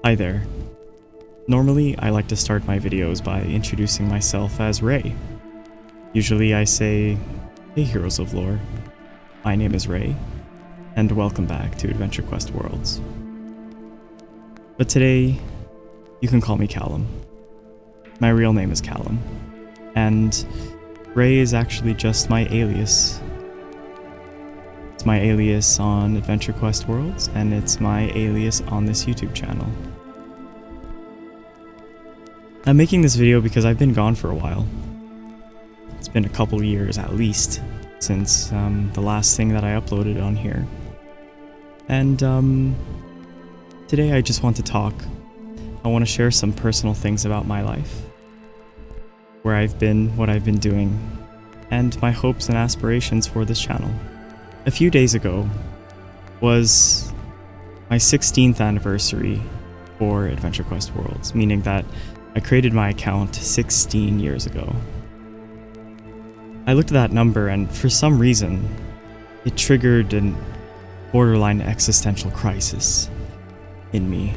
Hi there. Normally, I like to start my videos by introducing myself as Ray. Usually I say, "Hey Heroes of Lore, my name is Ray, and welcome back to Adventure Quest Worlds." But today, you can call me Callum. My real name is Callum, and Ray is actually just my alias. It's my alias on Adventure Quest Worlds, and it's my alias on this YouTube channel. I'm making this video because I've been gone for a while. It's been a couple years at least since the last thing that I uploaded on here. And today I just want to talk. I want to share some personal things about my life, where I've been, what I've been doing, and my hopes and aspirations for this channel. A few days ago was my 16th anniversary for Adventure Quest Worlds, meaning that I created my account 16 years ago. I looked at that number and for some reason, it triggered a borderline existential crisis in me.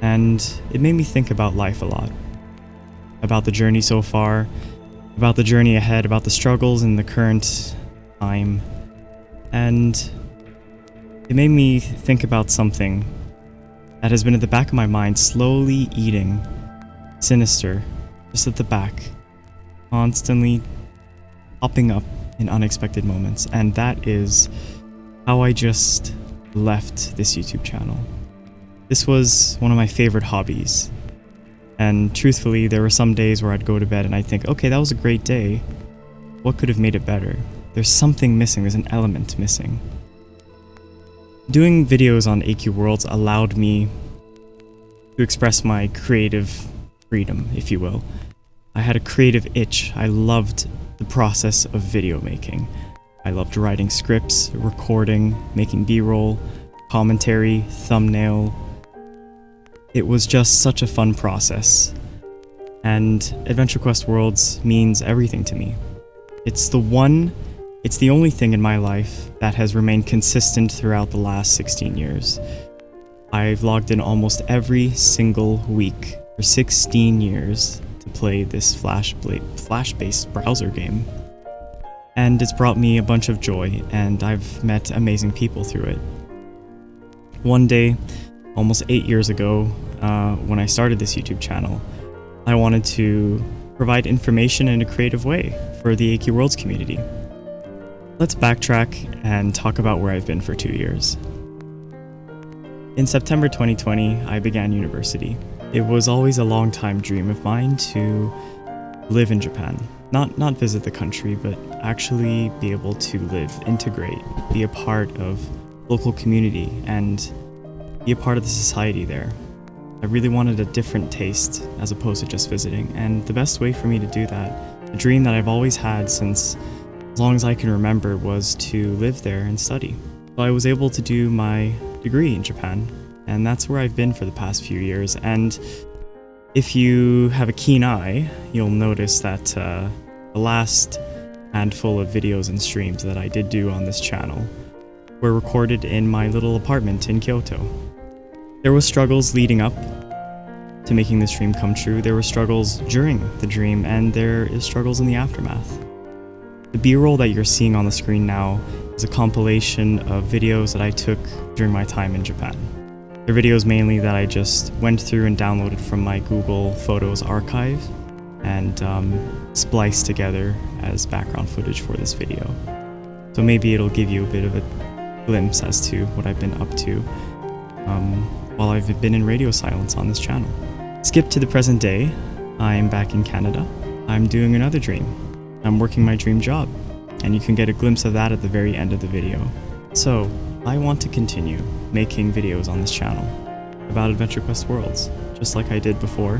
And it made me think about life a lot. About the journey so far, about the journey ahead, about the struggles in the current time. And it made me think about something that has been at the back of my mind, slowly eating, sinister, just at the back, constantly popping up in unexpected moments, and that is how I just left this YouTube channel. This was one of my favorite hobbies, and truthfully, there were some days where I'd go to bed and I'd think, okay, that was a great day. What could have made it better? There's something missing, there's an element missing. Doing videos on AQWorlds allowed me to express my creative freedom, if you will. I had a creative itch. I loved the process of video making. I loved writing scripts, recording, making B-roll, commentary, thumbnail. It was just such a fun process. And Adventure Quest Worlds means everything to me. It's the only thing in my life that has remained consistent throughout the last 16 years. I've logged in almost every single week for 16 years to play this Flash-based browser game. And it's brought me a bunch of joy, and I've met amazing people through it. One day, almost 8 years ago, when I started this YouTube channel, I wanted to provide information in a creative way for the AQWorlds community. Let's backtrack and talk about where I've been for 2 years. In September 2020, I began university. It was always a long-time dream of mine to live in Japan. Not visit the country, but actually be able to live, integrate, be a part of local community, and be a part of the society there. I really wanted a different taste as opposed to just visiting, and the best way for me to do that, a dream that I've always had since as long as I can remember, was to live there and study. So I was able to do my degree in Japan, and that's where I've been for the past few years. And if you have a keen eye, you'll notice that the last handful of videos and streams that I did do on this channel were recorded in my little apartment in Kyoto. There were struggles leading up to making this dream come true. There were struggles during the dream, and there is struggles in the aftermath. The B-roll that you're seeing on the screen now is a compilation of videos that I took during my time in Japan. They're videos mainly that I just went through and downloaded from my Google Photos archive and spliced together as background footage for this video. So maybe it'll give you a bit of a glimpse as to what I've been up to while I've been in radio silence on this channel. Skip to the present day. I'm back in Canada. I'm doing another dream. I'm working my dream job, and you can get a glimpse of that at the very end of the video. So, I want to continue making videos on this channel about Adventure Quest Worlds, just like I did before.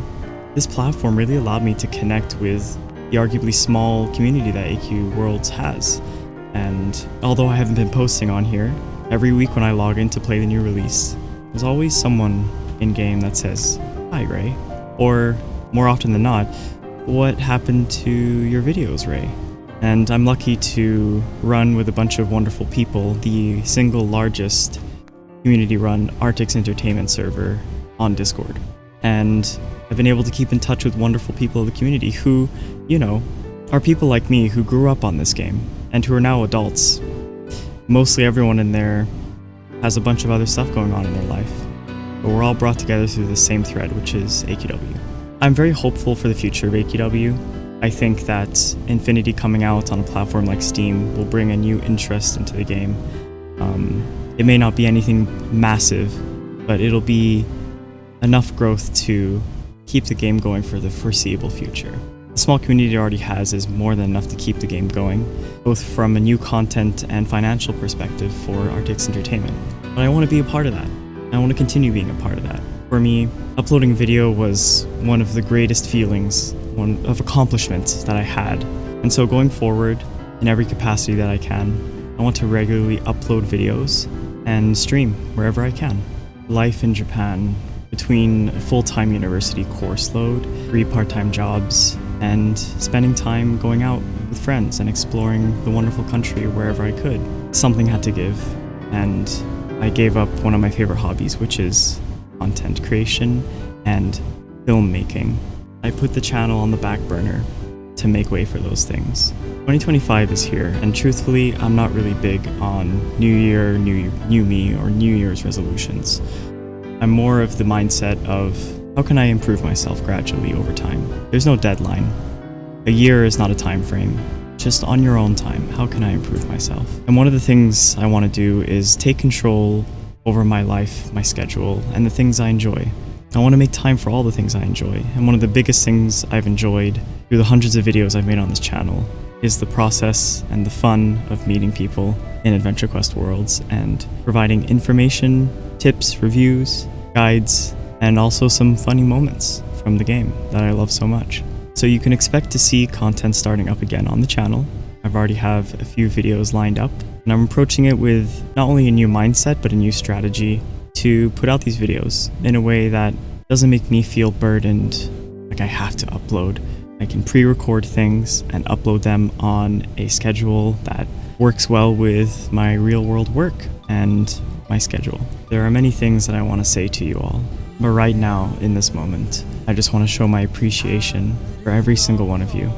This platform really allowed me to connect with the arguably small community that AQWorlds has, and although I haven't been posting on here, every week when I log in to play the new release, there's always someone in-game that says, "Hi Ray," or more often than not, "What happened to your videos, Ray?" And I'm lucky to run with a bunch of wonderful people, the single largest community-run Arctic's Entertainment server on Discord. And I've been able to keep in touch with wonderful people of the community who, you know, are people like me who grew up on this game and who are now adults. Mostly everyone in there has a bunch of other stuff going on in their life, but we're all brought together through the same thread, which is AQW. I'm very hopeful for the future of AQW. I think that Infinity coming out on a platform like Steam will bring a new interest into the game. It may not be anything massive, but it'll be enough growth to keep the game going for the foreseeable future. The small community it already has is more than enough to keep the game going, both from a new content and financial perspective for Arctic's entertainment. But I want to be a part of that. I want to continue being a part of that. For me, uploading video was one of the greatest feelings, one of accomplishments that I had. And so going forward, in every capacity that I can, I want to regularly upload videos and stream wherever I can. Life in Japan, between a full-time university course load, 3 part-time jobs, and spending time going out with friends and exploring the wonderful country wherever I could. Something had to give, and I gave up one of my favorite hobbies, which is content creation and filmmaking. I put the channel on the back burner to make way for those things. 2025 is here, and truthfully, I'm not really big on New Year, New Me, or New Year's resolutions. I'm more of the mindset of, how can I improve myself gradually over time? There's no deadline. A year is not a time frame. Just on your own time, how can I improve myself? And one of the things I want to do is take control over my life, my schedule, and the things I enjoy. I want to make time for all the things I enjoy, and one of the biggest things I've enjoyed through the hundreds of videos I've made on this channel is the process and the fun of meeting people in Adventure Quest worlds and providing information, tips, reviews, guides, and also some funny moments from the game that I love so much. So you can expect to see content starting up again on the channel. I've already have a few videos lined up, and I'm approaching it with not only a new mindset, but a new strategy to put out these videos in a way that doesn't make me feel burdened, like I have to upload. I can pre-record things and upload them on a schedule that works well with my real-world work and my schedule. There are many things that I want to say to you all, but right now, in this moment, I just want to show my appreciation for every single one of you,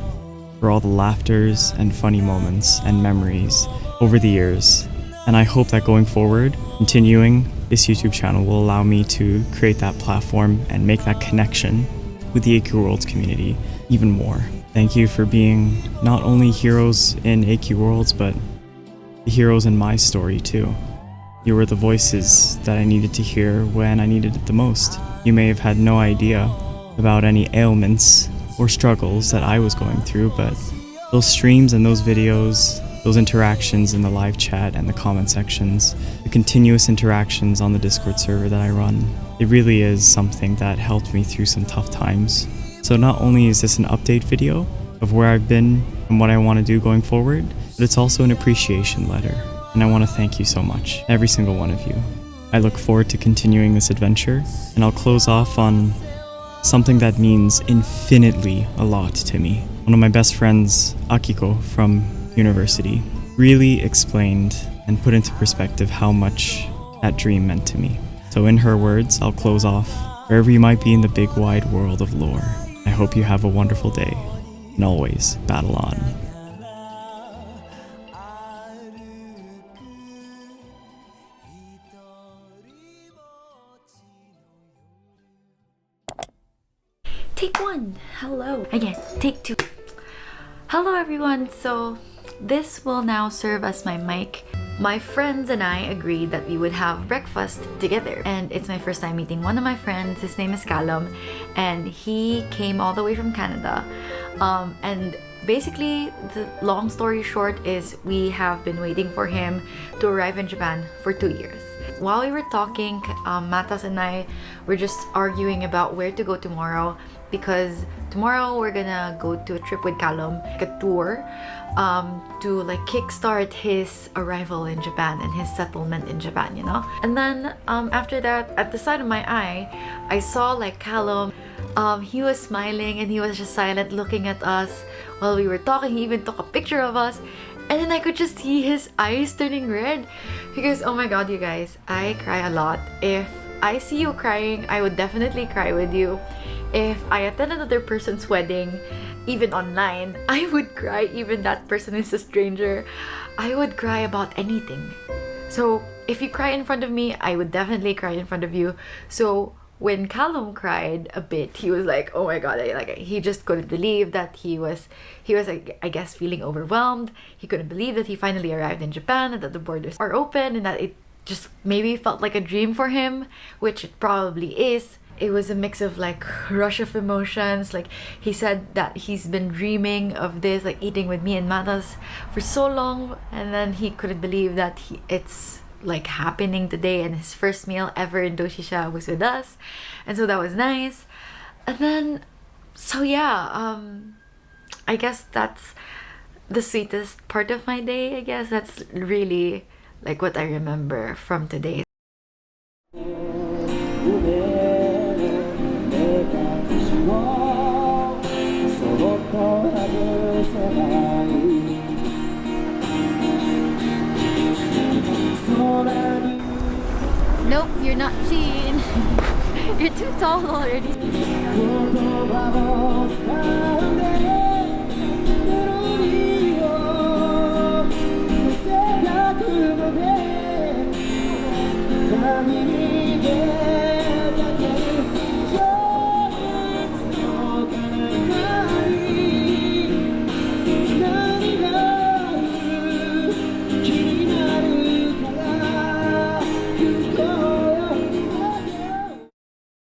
for all the laughters and funny moments and memories over the years. And I hope that going forward, continuing this YouTube channel will allow me to create that platform and make that connection with the AQWorlds community even more. Thank you for being not only heroes in AQWorlds, but the heroes in my story too. You were the voices that I needed to hear when I needed it the most. You may have had no idea about any ailments or struggles that I was going through, but those streams and those videos, those interactions in the live chat and the comment sections, the continuous interactions on the Discord server that I run, it really is something that helped me through some tough times. So not only is this an update video of where I've been and what I want to do going forward, but it's also an appreciation letter. And I want to thank you so much, every single one of you. I look forward to continuing this adventure, and I'll close off on something that means infinitely a lot to me. One of my best friends, Akiko from university, really explained and put into perspective how much that dream meant to me. So in her words, I'll close off, wherever you might be in the big wide world of lore, I hope you have a wonderful day, and always battle on. Take 1. Hello. Again, take 2. Hello everyone. So this will now serve as my mic. My friends and I agreed that we would have breakfast together, and it's my first time meeting one of my friends. His name is Callum, and he came all the way from Canada. And basically, the long story short is we have been waiting for him to arrive in Japan for 2 years. While we were talking, Matas and I were just arguing about where to go tomorrow, because tomorrow we're gonna go to a trip with Callum, like a tour, to like kickstart his arrival in Japan and his settlement in Japan, you know? And then after that, at the side of my eye, I saw like Callum, he was smiling and he was just silent looking at us while we were talking. He even took a picture of us, and then I could just see his eyes turning red because, oh my god, you guys, I cry a lot if I see you crying, I would definitely cry with you. If I attend another person's wedding, even online, I would cry even that person is a stranger. I would cry about anything. So if you cry in front of me, I would definitely cry in front of you. So when Callum cried a bit, he was like, oh my god, he just couldn't believe that he was like, I guess, feeling overwhelmed. He couldn't believe that he finally arrived in Japan and that the borders are open and that it just maybe felt like a dream for him, which it probably is. It was a mix of like rush of emotions. Like he said that he's been dreaming of this, like eating with me and Matas for so long, and then he couldn't believe that it's like happening today, and his first meal ever in Doshisha was with us, and so that was nice. And then so yeah, I guess that's the sweetest part of my day. I guess that's really like what I remember from today. Nope, you're not seen. You're too tall already.